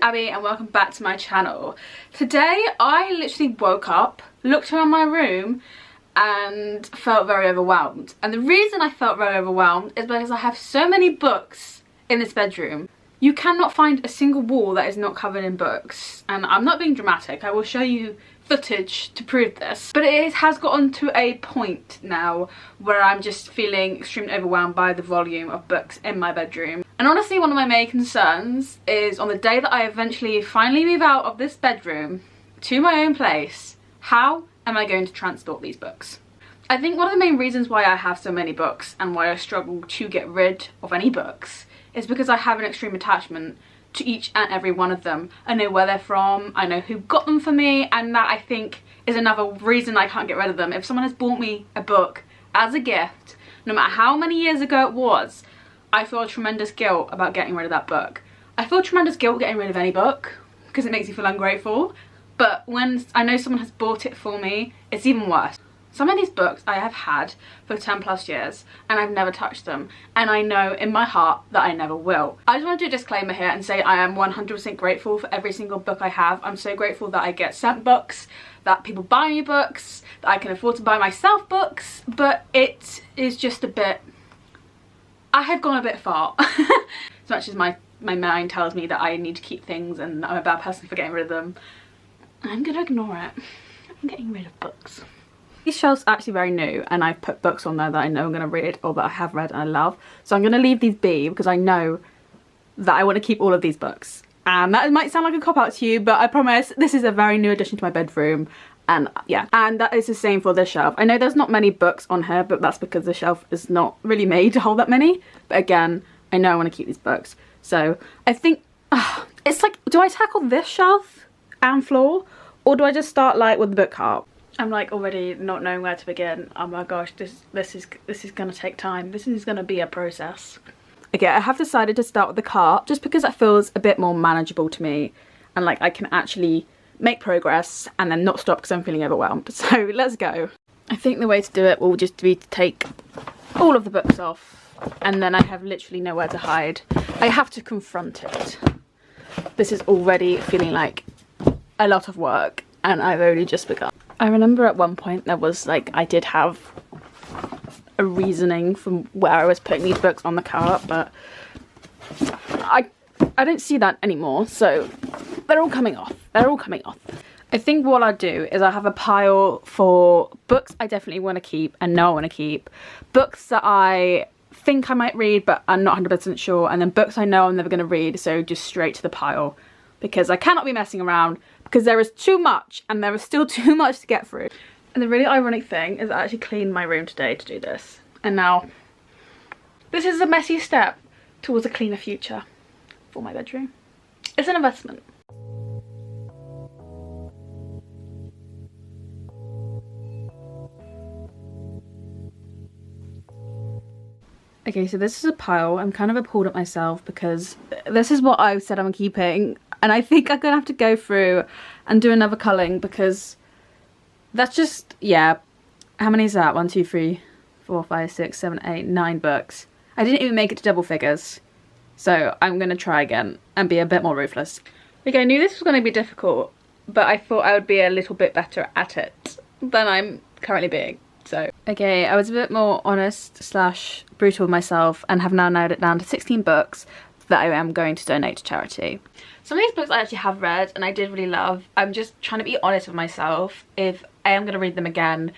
Abby and welcome back to my channel. Today I literally woke up, looked around my room and felt very overwhelmed. And the reason I felt very overwhelmed is because I have so many books in this bedroom. You cannot find a single wall that is not covered in books. And I'm not being dramatic, I will show you footage to prove this. But it has gotten to a point now where I'm just feeling extremely overwhelmed by the volume of books in my bedroom. And honestly, one of my main concerns is on the day that I eventually finally move out of this bedroom to my own place, how am I going to transport these books? I think one of the main reasons why I have so many books and why I struggle to get rid of any books is because I have an extreme attachment to each and every one of them. I know where they're from, I know who got them for me, and that I think is another reason I can't get rid of them. If someone has bought me a book as a gift, no matter how many years ago it was, I feel tremendous guilt about getting rid of that book. I feel tremendous guilt getting rid of any book because it makes me feel ungrateful, but when I know someone has bought it for me, it's even worse. Some of these books I have had for 10 plus years and I've never touched them, and I know in my heart that I never will. I just want to do a disclaimer here and say I am 100% grateful for every single book I have. I'm so grateful that I get sent books, that people buy me books, that I can afford to buy myself books, but it is just a bit... I have gone a bit far. As much as my mind tells me that I need to keep things and I'm a bad person for getting rid of them, I'm gonna ignore it. I'm getting rid of books. These shelves are actually very new and I've put books on there that I know I'm going to read or that I have read and I love. So I'm going to leave these be because I know that I want to keep all of these books. And that might sound like a cop-out to you, but I promise this is a very new addition to my bedroom. And yeah, and that is the same for this shelf. I know there's not many books on here, but that's because the shelf is not really made to hold that many. But again, I know I want to keep these books. So I think, it's like, do I tackle this shelf and floor? Or do I just start like with the book cart? I'm like already not knowing where to begin. Oh my gosh, this is gonna take time. This is gonna be a process. Okay, I have decided to start with the cart just because that feels a bit more manageable to me and like I can actually make progress and then not stop because I'm feeling overwhelmed. So let's go. I think the way to do it will just be to take all of the books off and then I have literally nowhere to hide. I have to confront it. This is already feeling like a lot of work and I've only just begun. I remember at one point there was like, I did have a reasoning from where I was putting these books on the cart, but I don't see that anymore, so they're all coming off. They're all coming off. I think what I do is I have a pile for books I definitely want to keep and know I want to keep, books that I think I might read but I'm not 100% sure, and then books I know I'm never going to read, so just straight to the pile because I cannot be messing around. Because there is too much and there is still too much to get through. And the really ironic thing is I actually cleaned my room today to do this. And now this is a messy step towards a cleaner future for my bedroom. It's an investment. Okay, so this is a pile. I'm kind of appalled at myself because this is what I said I'm keeping. And I think I'm going to have to go through and do another culling because that's just, yeah. How many is that? 1, 2, 3, 4, 5, 6, 7, 8, 9 books. I didn't even make it to double figures. So I'm going to try again and be a bit more ruthless. Okay, I knew this was going to be difficult, but I thought I would be a little bit better at it than I'm currently being. So, okay, I was a bit more honest / brutal with myself and have now narrowed it down to 16 books that I am going to donate to charity. Some of these books I actually have read and I did really love. I'm just trying to be honest with myself if A, I'm going to read them again,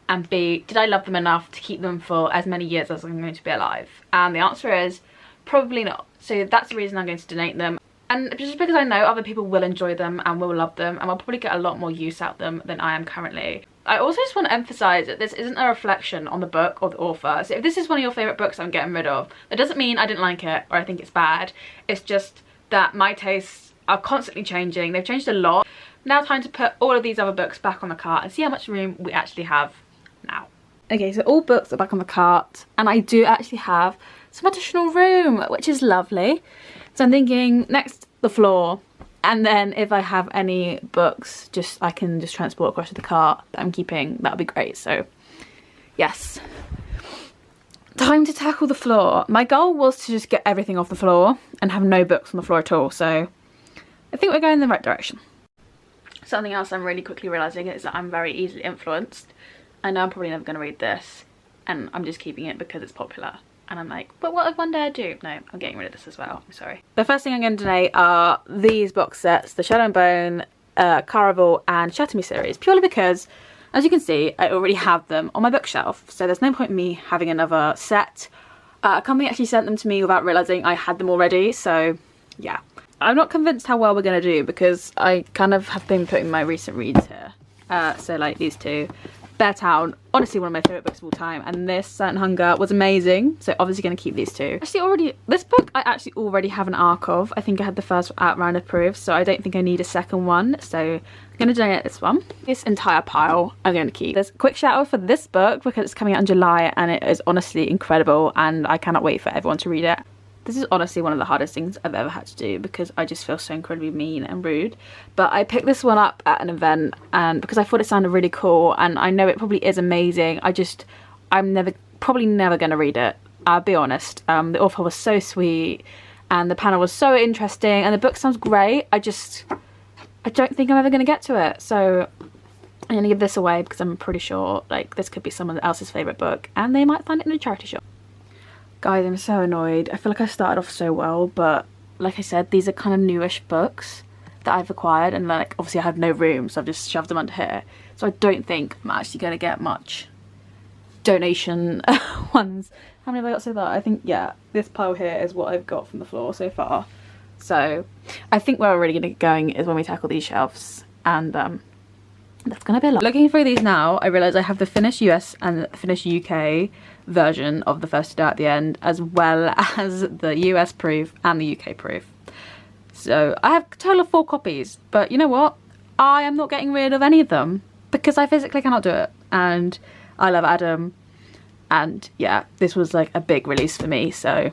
and B, did I love them enough to keep them for as many years as I'm going to be alive? And the answer is probably not. So that's the reason I'm going to donate them. And just because I know other people will enjoy them and will love them and will probably get a lot more use out of them than I am currently. I also just want to emphasise that this isn't a reflection on the book or the author. So if this is one of your favourite books I'm getting rid of, that doesn't mean I didn't like it or I think it's bad. It's just that my tastes are constantly changing. They've changed a lot. Now time to put all of these other books back on the cart and see how much room we actually have now. Okay, so all books are back on the cart and I do actually have some additional room, which is lovely. So I'm thinking next the floor, and then if I have any books I can just transport across to the cart that I'm keeping, that would be great. So yes, time to tackle the floor. My goal was to just get everything off the floor and have no books on the floor at all, so I think we're going in the right direction. Something else I'm really quickly realising is that I'm very easily influenced. I know I'm probably never going to read this, and I'm just keeping it because it's popular. And I'm like, but what if one day I do? No, I'm getting rid of this as well. I'm sorry. The first thing I'm going to donate are these box sets, the Shadow and Bone, Caraval and Shatter Me series, purely because, as you can see, I already have them on my bookshelf, so there's no point in me having another set. A company actually sent them to me without realising I had them already, so yeah. I'm not convinced how well we're going to do because I kind of have been putting my recent reads here. So like these two. Bear Town, honestly one of my favourite books of all time, and this, Certain Hunger, was amazing, so obviously going to keep these two. This book I actually already have an arc of. I think I had the first round of proofs, so I don't think I need a second one, so I'm going to donate this one. This entire pile I'm going to keep. There's a quick shout out for this book because it's coming out in July and it is honestly incredible and I cannot wait for everyone to read it. This is honestly one of the hardest things I've ever had to do because I just feel so incredibly mean and rude. But I picked this one up at an event and because I thought it sounded really cool, and I know it probably is amazing. I'm probably never going to read it. I'll be honest. The author was so sweet and the panel was so interesting and the book sounds great. I don't think I'm ever going to get to it. So I'm going to give this away because I'm pretty sure like this could be someone else's favourite book and they might find it in a charity shop. Guys, I'm so annoyed. I feel like I started off so well, but like I said, these are kind of newish books that I've acquired, and like obviously I have no room, so I've just shoved them under here. So I don't think I'm actually going to get much donation ones. How many have I got so far? I think, yeah, this pile here is what I've got from the floor so far. So I think where we're really going to get going is when we tackle these shelves, and that's going to be a lot. Looking through these now, I realise I have the finished US and the finished UK version of the first day at the end, as well as the US proof and the UK proof. So I have a total of 4 copies, but you know what? I am not getting rid of any of them because I physically cannot do it, and I love Adam, and yeah, this was like a big release for me, so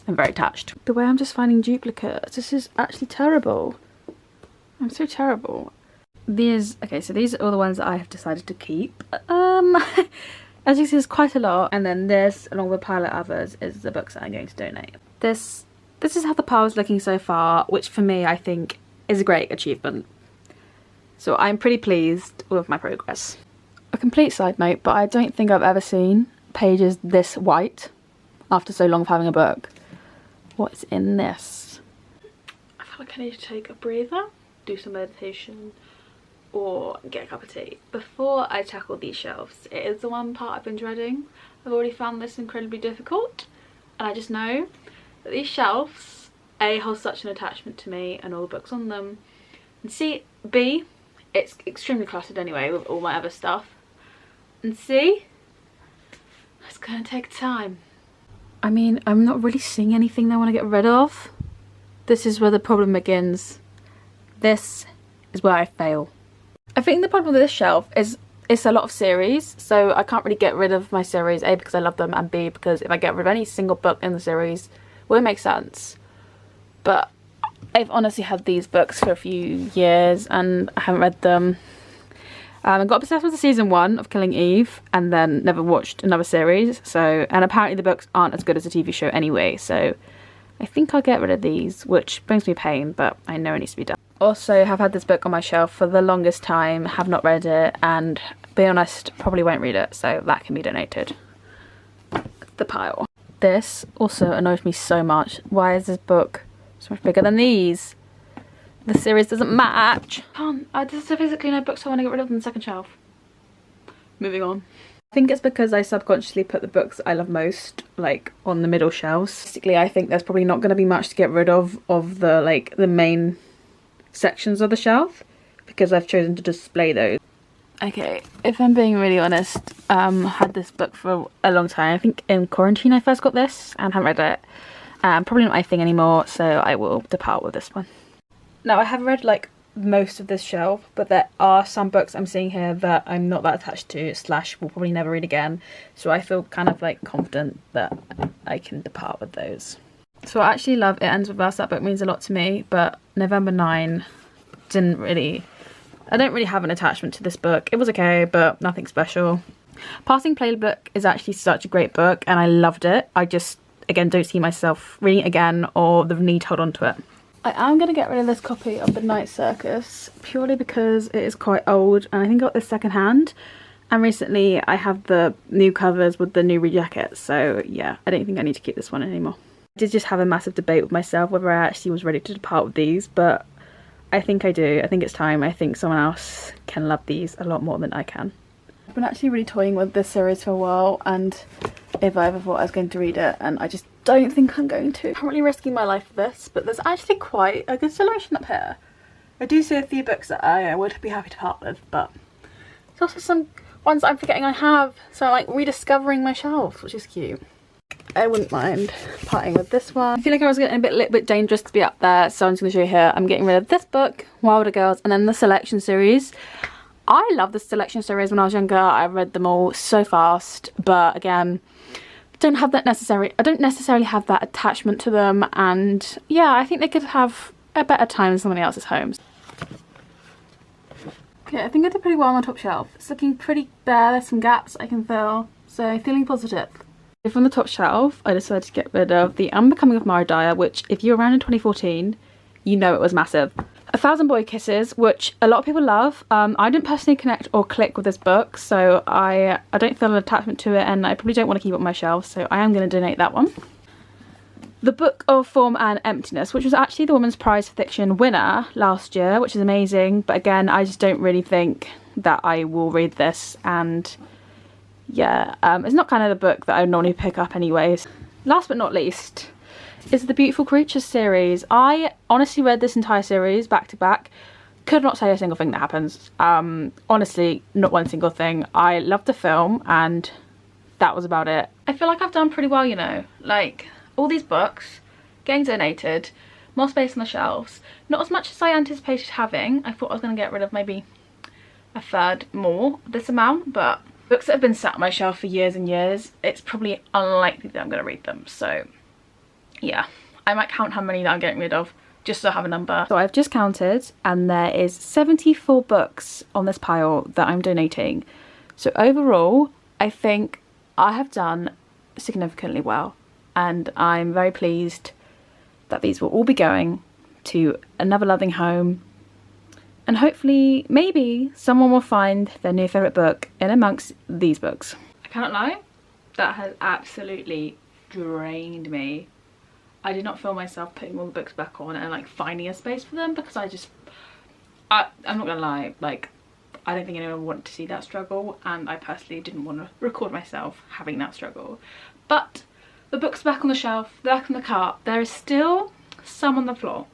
I'm very attached. The way I'm just finding duplicates, this is actually terrible. I'm so terrible. Okay, so these are all the ones that I have decided to keep. As you can see, there's quite a lot, and then this, along with a pile of others, is the books that I'm going to donate. This is how the pile is looking so far, which for me I think is a great achievement. So I'm pretty pleased with my progress. A complete side note, but I don't think I've ever seen pages this white after so long of having a book. What's in this? I feel like I need to take a breather, do some meditation, or get a cup of tea before I tackle these shelves. It is the one part I've been dreading. I've already found this incredibly difficult, and I just know that these shelves A, hold such an attachment to me and all the books on them, and B, it's extremely cluttered anyway with all my other stuff, and C, it's gonna take time. I mean, I'm not really seeing anything that I want to get rid of. This is where the problem begins. This is where I fail. I think the problem with this shelf is it's a lot of series, so I can't really get rid of my series, A, because I love them, and B, because if I get rid of any single book in the series, well, it makes sense. But I've honestly had these books for a few years and I haven't read them. I got obsessed with the season 1 of Killing Eve and then never watched another series, and apparently the books aren't as good as the TV show anyway, so I think I'll get rid of these, which brings me pain, but I know it needs to be done. Also have had this book on my shelf for the longest time, have not read it, and to be honest, probably won't read it, so that can be donated. The pile. This also annoys me so much. Why is this book so much bigger than these? The series doesn't match. There's physically no books I want to get rid of on the second shelf. Moving on. I think it's because I subconsciously put the books I love most like on the middle shelves. Basically, I think there's probably not going to be much to get rid of the main sections of the shelf because I've chosen to display those. Okay, if I'm being really honest, had this book for a long time. I think in quarantine I first got this and haven't read it. Probably not my thing anymore, so I will depart with this one. Now, I have read like most of this shelf, but there are some books I'm seeing here that I'm not that attached to / will probably never read again, so I feel kind of like confident that I can depart with those. So I actually love It Ends With Us. That book means a lot to me, but November 9 I don't really have an attachment to this book. It was okay, but nothing special. Passing Playbook is actually such a great book and I loved it. I just, again, don't see myself reading it again or the need to hold on to it. I am going to get rid of this copy of The Night Circus purely because it is quite old and I think I got this second hand, and recently I have the new covers with the new rejackets, so yeah, I don't think I need to keep this one anymore. I did just have a massive debate with myself whether I actually was ready to depart with these, but I think I do. I think it's time. I think someone else can love these a lot more than I can. I've been actually really toying with this series for a while, and if I ever thought I was going to read it, and I just don't think I'm going to. I'm currently risking my life for this, but there's actually quite a good selection up here. I do see a few books that I would be happy to part with, but there's also some ones that I'm forgetting I have, so I'm like rediscovering my shelf, which is cute. I wouldn't mind parting with this one. I feel like I was getting a little bit dangerous to be up there, so I'm just going to show you here. I'm getting rid of this book, Wilder Girls, and then the selection series. I love the selection series when I was younger. I read them all so fast, but again, I don't necessarily have that attachment to them, and yeah, I think they could have a better time in somebody else's homes. Okay, I think I did pretty well on the top shelf. It's looking pretty bare, there's some gaps I can fill, so feeling positive. From the top shelf, I decided to get rid of The Unbecoming of Maridaya, which if you were around in 2014, you know it was massive. 1,000 Boy Kisses, which a lot of people love. I didn't personally connect or click with this book, so I don't feel an attachment to it, and I probably don't want to keep it on my shelf, so I am going to donate that one. The Book of Form and Emptiness, which was actually the Women's Prize for Fiction winner last year, which is amazing, but again, I just don't really think that I will read this, and yeah, it's not kind of the book that I would normally pick up anyways. Last but not least is the Beautiful Creatures series. I honestly read this entire series back to back. Could not say a single thing that happens. Honestly, not one single thing. I loved the film and that was about it. I feel like I've done pretty well, you know, like all these books getting donated, more space on the shelves, not as much as I anticipated having. I thought I was going to get rid of maybe a third more of this amount, but books that have been sat on my shelf for years and years, it's probably unlikely that I'm going to read them, so yeah, I might count how many that I'm getting rid of just so I have a number. So I've just counted and there is 74 books on this pile that I'm donating. So overall, I think I have done significantly well, and I'm very pleased that these will all be going to another loving home, and hopefully maybe someone will find their new favourite book in amongst these books. I cannot lie, that has absolutely drained me. I did not feel myself putting all the books back on and like finding a space for them, because I'm not gonna lie, like I don't think anyone wanted to see that struggle, and I personally didn't want to record myself having that struggle. But the books back on the shelf, back in the cart, there is still some on the floor,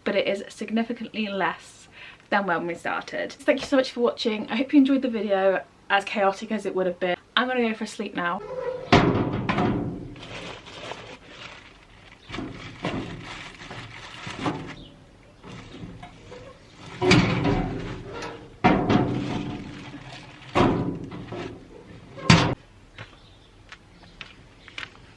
but it is significantly less than when we started. So thank you so much for watching. I hope you enjoyed the video, as chaotic as it would have been. I'm gonna go for sleep now.